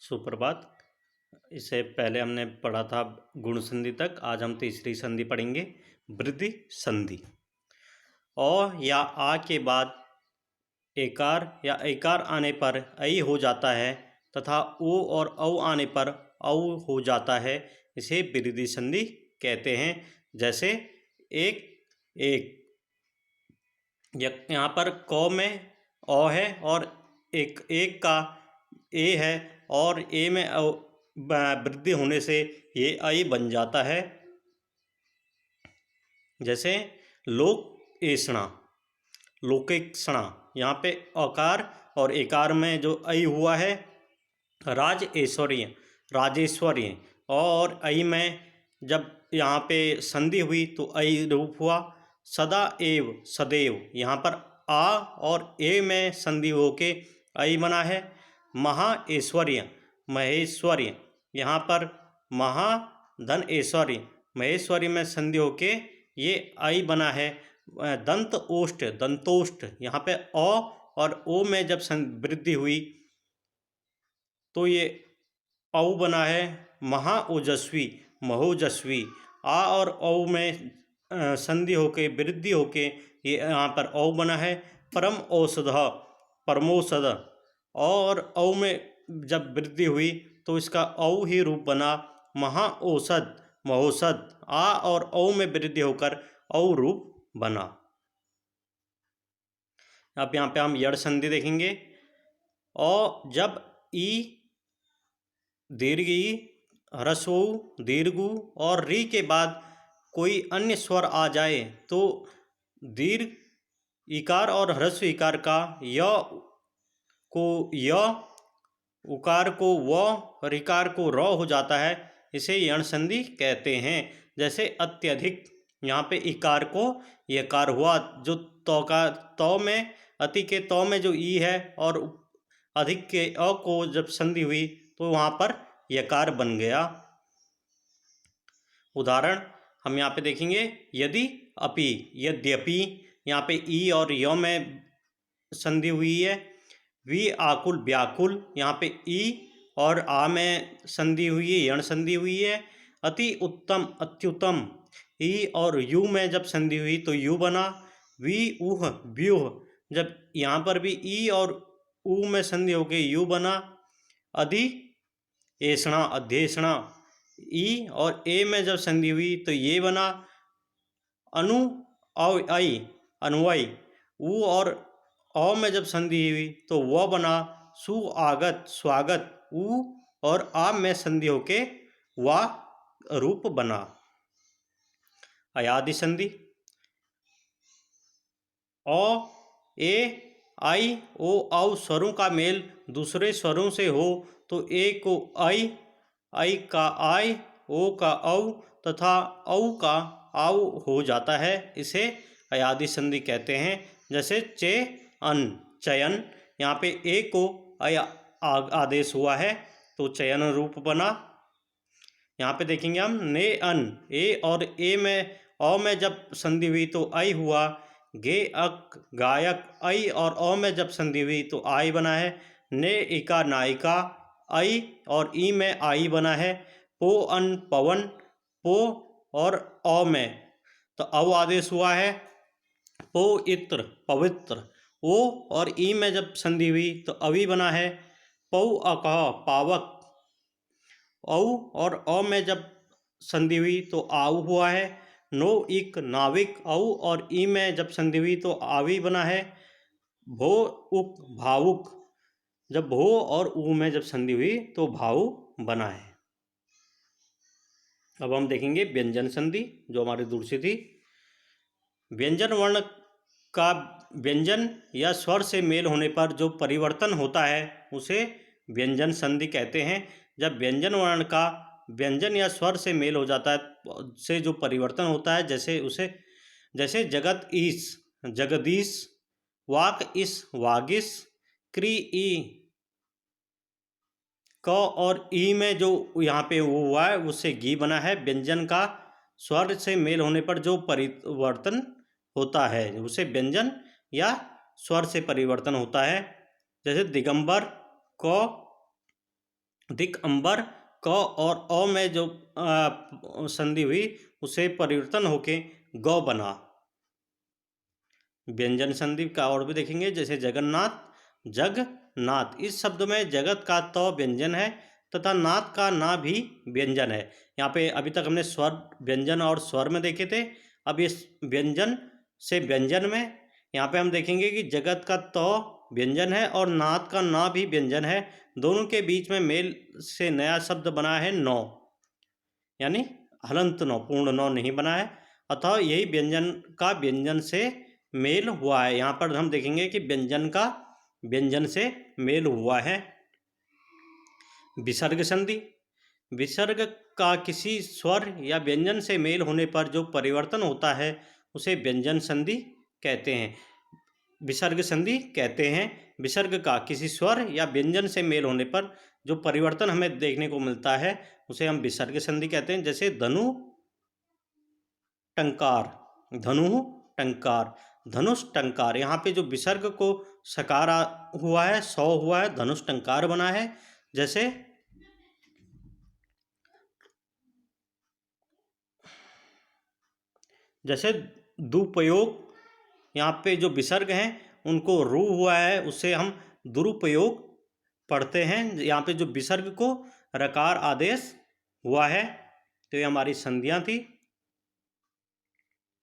सुप्रभात। इससे पहले हमने पढ़ा था गुण संधि तक। आज हम तीसरी संधि पढ़ेंगे, वृद्धि संधि। औ या आ के बाद एकार या एकार आने पर ऐ हो जाता है तथा ओ और औ आने पर औ हो जाता है। इसे वृद्धि संधि कहते हैं। जैसे एक एक, यहाँ पर क में औ है और एक का ए है और ए में वृद्धि होने से ये ऐ बन जाता है। जैसे लोक ऐषणा, लोकेक्षणा, यहाँ पे अकार और एकार में जो ऐ हुआ है। राज ऐश्वर्य, राजेश्वर्य, और ऐ में जब यहाँ पे संधि हुई तो ऐ रूप हुआ। सदा एव, सदैव, यहाँ पर आ और ए में संधि होके ऐ बना है। महा ऐश्वर्य, महेश्वर्य, यहाँ पर महा धन ऐश्वर्य, महेश्वर्य में संधि होके ये ऐ बना है। दंत ओष्ठ, दंतोष्ठ, यहाँ पे अ और ओ में जब वृद्धि हुई तो ये औ बना है। महा ओजस्वी, महोजस्वी, आ और औ में संधि होके वृद्धि होके ये यहाँ पर औ बना है। परम औषध, परमोषध, और औ में जब वृद्धि हुई तो इसका औ ही रूप बना। महा औषध, महोषध, आ और औ में वृद्धि होकर औ रूप बना। अब यहाँ पे हम यड़ संधि देखेंगे। औ जब ई, दीर्घ ई, ह्रस्व ऊ, दीर्घ ऊ और री के बाद कोई अन्य स्वर आ जाए तो दीर्घ इकार और ह्रस्व इकार का य को य, उकार को व, ऋकार को र हो जाता है। इसे यण संधि कहते हैं। जैसे अत्यधिक, यहाँ पे इकार को यकार हुआ। जो तौ का तौ में, अति के तौ में जो ई है और अधिक के अ को जब संधि हुई तो वहाँ पर यकार बन गया। उदाहरण हम यहाँ पे देखेंगे। यदि, अपि, यद्यपि, यहाँ पे ई और य में संधि हुई है। वि आकुल, व्याकुल, यहाँ पे ई और आ में संधि हुई है, यण संधि हुई है। अति उत्तम, अत्युत्तम, ई और यू में जब संधि हुई तो यू बना। वि ऊह, व्यूह, जब यहाँ पर भी ई और ऊ में संधि हो गई यू बना। अधि ऐषणा, अध्येषणा, ई और ए में जब संधि हुई तो ये बना। अनु औ ऐ, अनुअय, ऊ और औ में जब संधि हुई तो वह बना। सुआगत, स्वागत, ऊ और आ में संधि होके वा रूप बना। अयादि संधि। औ, ए, आई, ओ, औ स्वरों का मेल दूसरे स्वरों से हो तो ए को ऐ, ऐ का आय, ओ का औ तथा औ का आउ हो जाता है। इसे अयादि संधि कहते हैं। जैसे चे अन, चयन, यहाँ पे ए को ऐ आदेश हुआ है तो चयन रूप बना। यहाँ पे देखेंगे हम ने अन, ए और ए में औ में जब संधि हुई तो ऐ हुआ। गे अक, गायक, ऐ और औ में जब संधि हुई तो आई बना है। ने इका, नायिका, ऐ और ई में आई बना है। पो अन, पवन, पो और औ में तो औ आदेश हुआ है। पो इत्र, पवित्र, ओ और ई में जब संधि हुई तो अवि बना है। पौ अकह, पावक, औ और अ में जब संधि हुई तो आउ हुआ है। नो इक, नाविक, औ और ई में जब संधि हुई तो आवी बना है। भो उक, भावुक, जब भो और ऊ में जब संधि हुई तो भाऊ बना है। अब हम देखेंगे व्यंजन संधि, जो हमारी दूसरी थी। व्यंजन वर्ण का व्यंजन या स्वर से मेल होने पर जो परिवर्तन होता है उसे व्यंजन संधि कहते हैं। जब व्यंजन वर्ण का व्यंजन या स्वर से मेल हो जाता है से जो परिवर्तन होता है, जैसे जगत ईस, जगदीश, वाक इस, वागिस, क्री ई, क और ई में जो यहाँ पे वो हुआ है उससे गी बना है। व्यंजन का स्वर से मेल होने पर जो परिवर्तन होता है उसे व्यंजन या स्वर से परिवर्तन होता है। जैसे दिगंबर, क दिक अंबर क और अ में जो संधि हुई उसे परिवर्तन होके ग बना। व्यंजन संधि का और भी देखेंगे, जैसे जगन्नाथ जगनाथ। इस शब्द में जगत का त व्यंजन है तथा नाथ का ना भी व्यंजन है। यहाँ पे अभी तक हमने स्वर व्यंजन और स्वर में देखे थे। अब इस व्यंजन से व्यंजन में यहाँ पे हम देखेंगे कि जगत का त व्यंजन है और नाथ का ना भी व्यंजन है। दोनों के बीच में मेल से नया शब्द बना है नौ, यानी हलंत नौ, पूर्ण नौ नहीं बना है। अतः यही व्यंजन का व्यंजन से मेल हुआ है। यहाँ पर हम देखेंगे कि व्यंजन का व्यंजन से मेल हुआ है। विसर्ग संधि। विसर्ग का किसी स्वर या व्यंजन से मेल होने पर जो परिवर्तन होता है उसे व्यंजन संधि कहते हैं, विसर्ग संधि कहते हैं। विसर्ग का किसी स्वर या व्यंजन से मेल होने पर जो परिवर्तन हमें देखने को मिलता है उसे हम विसर्ग संधि कहते हैं। जैसे धनु टंकार, धनु टंकार, धनुष टंकार। यहाँ पे जो विसर्ग को सकार हुआ है, सौ हुआ है, धनुष टंकार बना है। जैसे दुपयोग, यहाँ पे जो विसर्ग हैं उनको रू हुआ है, उससे हम दुरुपयोग पढ़ते हैं। यहाँ पे जो विसर्ग को रकार आदेश हुआ है। तो ये हमारी संधियाँ थी।